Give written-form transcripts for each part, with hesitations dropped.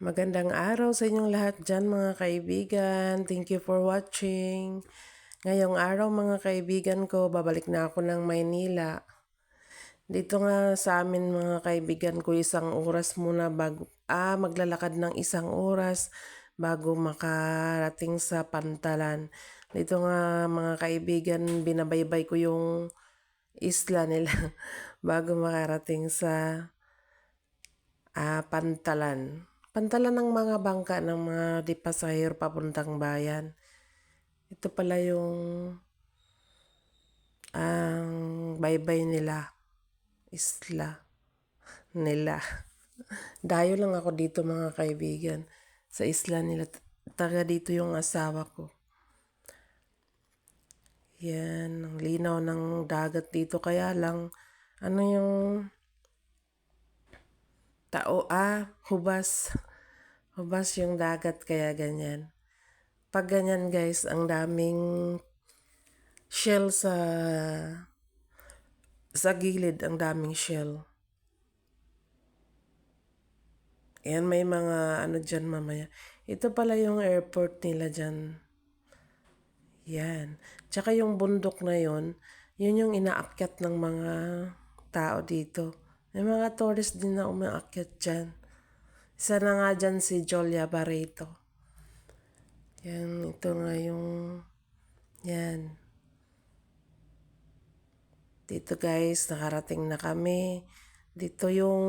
Magandang araw sa inyong lahat dyan mga kaibigan. Thank you for watching. Ngayong araw mga kaibigan ko, babalik na ako ng Maynila. Dito nga sa amin mga kaibigan ko, isang oras muna bago, maglalakad ng isang oras bago makarating sa Pantalan. Dito nga mga kaibigan, binabaybay ko yung isla nila bago makarating sa Pantalan. Pantalan ng mga bangka ng mga di pasahero papuntang bayan. Ito pala yung ang baybay nila, isla nila. Dayo lang ako dito mga kaibigan sa isla nila. Taga dito yung asawa ko. Yan, ang linaw ng dagat dito. Kaya lang, ano yung hubas. Hubas yung dagat kaya ganyan. Pag ganyan guys, ang daming shell sa gilid, ang daming shell. Ayan, may mga ano dyan mamaya. Ito pala yung airport nila dyan. Yan. Tsaka yung bundok na yun yung inaakyat ng mga tao dito. May mga tourist din na umaakyat dyan. Isa na nga dyan si Jolia Barreto. Yan, ito nga yung, yan. Dito guys, nakarating na kami. Dito yung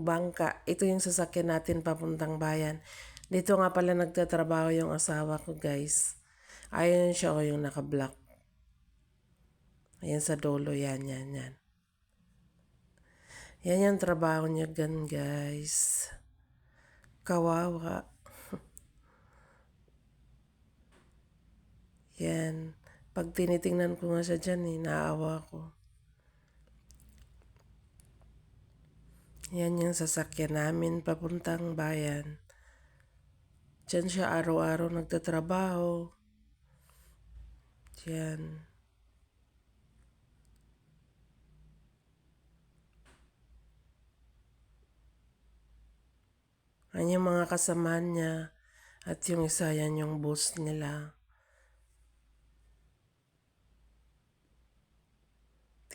bangka. Ito yung sasakyan natin papuntang bayan. Dito nga pala nagtatrabaho yung asawa ko guys. Ayun siya o yung naka-block. Ayan sa dulo, yan. Yan yung trabaho niya gan guys. Kawawa. Yan. Pag tinitingnan ko nga siya dyan, naawa ko. Yan yung sasakyan namin papuntang bayan. Diyan siya araw-araw nagtatrabaho. Diyan. Yan yung mga kasamahan niya. At yung isa yan yung boss nila.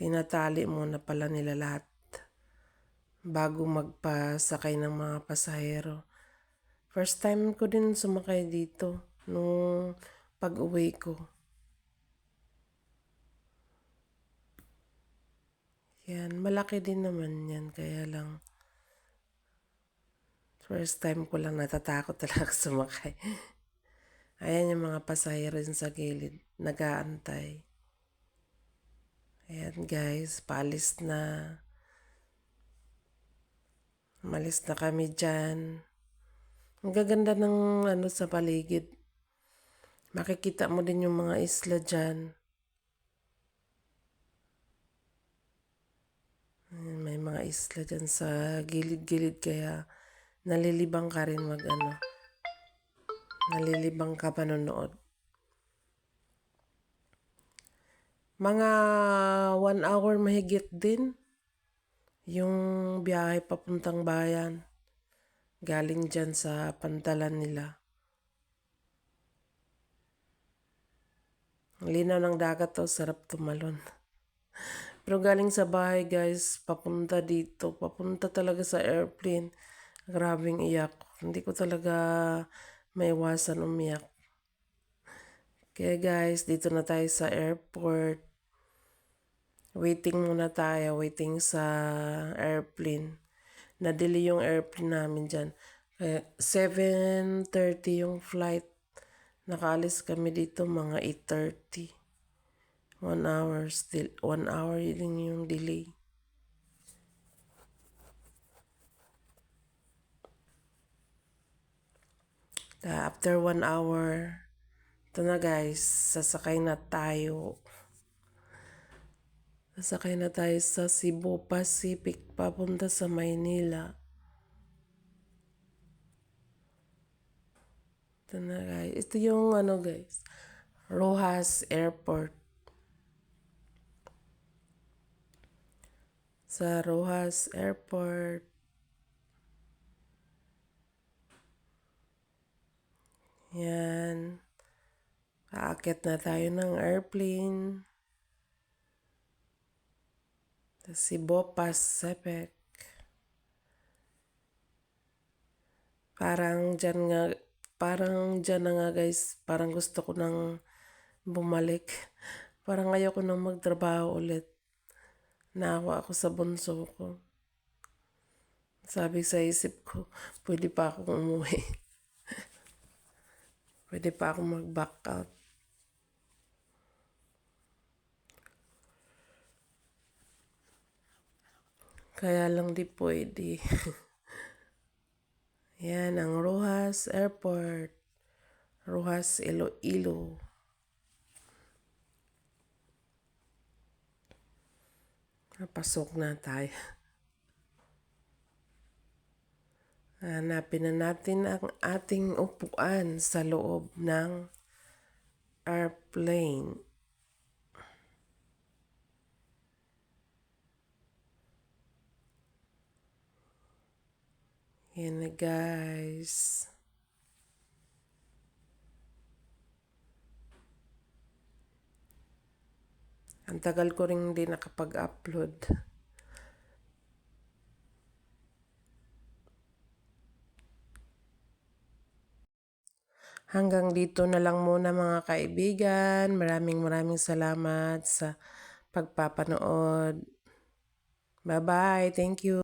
Tinatali muna pala nila lahat bago magpasakay ng mga pasahero. First time ko din sumakay dito nung pag-uwi ko. Yan, malaki din naman yan kaya lang first time ko lang natatakot talaga sumakay. Ayan yung mga pasahero din sa gilid, nag-aantay. Ayan guys, paalis na. Malis na kami dyan. Ang gaganda ng sa paligid. Makikita mo din yung mga isla dyan. Ayan, may mga isla dyan sa gilid-gilid kaya nalilibang ka rin nalilibang ka manonood. Mga 1 hour mahigit din yung biyahe papuntang bayan. Galing dyan sa Pantalan nila. Ang linaw ng dagat to, sarap tumalon. Pero galing sa bahay guys, papunta dito, papunta talaga sa airplane. Grabing iyak. Hindi ko talaga maiwasan umiyak. Kaya guys, dito na tayo sa airport. Waiting muna tayo, waiting sa airplane. Na-delay yung airplane namin dyan. Kaya 7:30 yung flight. Nakaalis kami dito mga 8:30. 1 hour still, 1 hour din yung delay. After 1 hour, ito na guys, sasakay na tayo. Sasakay na tayo sa Cebu Pacific papunta sa Maynila. Ito na guys. Ito yung guys, Rojas Airport. Sa Rojas Airport. Yan. Aakyat na tayo ng airplane. Tas si Bopas Sepek. Parang dyan na nga guys, parang gusto ko nang bumalik. Parang ayoko nang magtrabaho ulit. Naawa ako sa bunso ko. Sabi sa isip ko, pwede pa akong umuwi. Pwede pa akong mag-back out. Kaya lang di pwede. Yan ang Roxas Airport. Roxas, Iloilo. Napasok na tayo. Hanapin na natin ang ating upuan sa loob ng airplane. Yan na guys. Ang tagal ko rin hindi nakapag-upload. Hanggang dito na lang muna mga kaibigan. Maraming salamat sa pagpapanood. Bye-bye. Thank you.